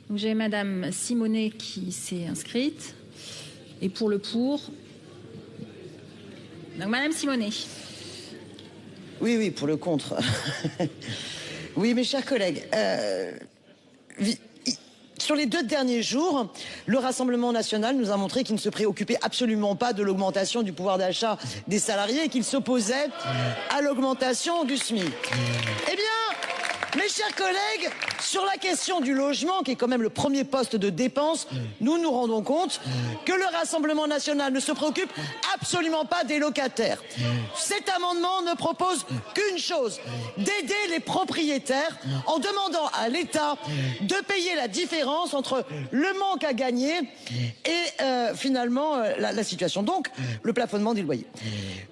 Donc j'ai Madame Simonet qui s'est inscrite. Et pour le pour. Donc Madame Simonet. Oui, pour le contre. Oui, mes chers collègues, sur les 2 derniers jours, le Rassemblement national nous a montré qu'il ne se préoccupait absolument pas de l'augmentation du pouvoir d'achat des salariés et qu'il s'opposait à l'augmentation du SMIC. Eh bien, mes chers collègues, sur la question du logement, qui est quand même le premier poste de dépense, nous nous rendons compte que le Rassemblement national ne se préoccupe absolument pas des locataires. Cet amendement ne propose qu'une chose, d'aider les propriétaires en demandant à l'État de payer la différence entre le manque à gagner et finalement la situation. Donc, le plafonnement des loyers.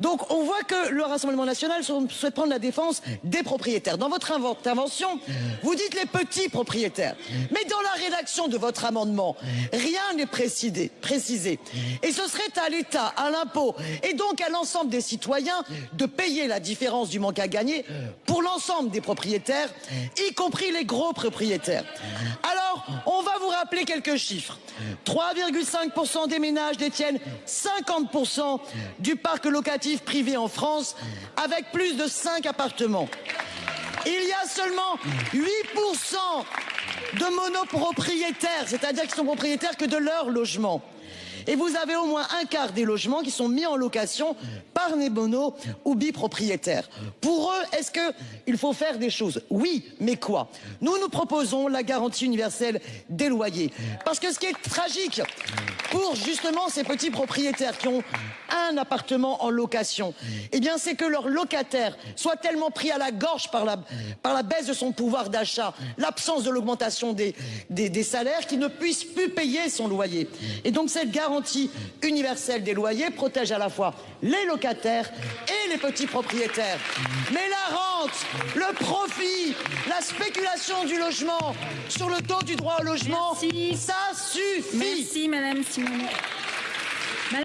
Donc, on voit que le Rassemblement national souhaite prendre la défense des propriétaires. Dans votre intervention, vous dites les petits propriétaires. Mais dans la rédaction de votre amendement, rien n'est précisé. Et ce serait à l'État, à l'impôt et donc à l'ensemble des citoyens de payer la différence du manque à gagner pour l'ensemble des propriétaires, y compris les gros propriétaires. Alors, on va vous rappeler quelques chiffres. 3,5% des ménages détiennent 50% du parc locatif privé en France, avec plus de 5 appartements. Il y a seulement 8% de monopropriétaires, c'est-à-dire qui sont propriétaires que de leur logement. Et vous avez au moins un quart des logements qui sont mis en location par des mono ou bipropriétaires. Pour eux, est-ce qu'il faut faire des choses? Oui, mais quoi? Nous proposons la garantie universelle des loyers. Parce que ce qui est tragique pour justement ces petits propriétaires qui ont un appartement en location, eh bien c'est que leur locataire soit tellement pris à la gorge par la baisse de son pouvoir d'achat, l'absence de l'augmentation des salaires, qu'il ne puisse plus payer son loyer. Et donc cette garantie universelle des loyers protège à la fois les locataires et les petits propriétaires. Mais la rente, le profit, la spéculation du logement sur le dos du droit au logement, Merci. ça suffit. Merci Madame Simonet.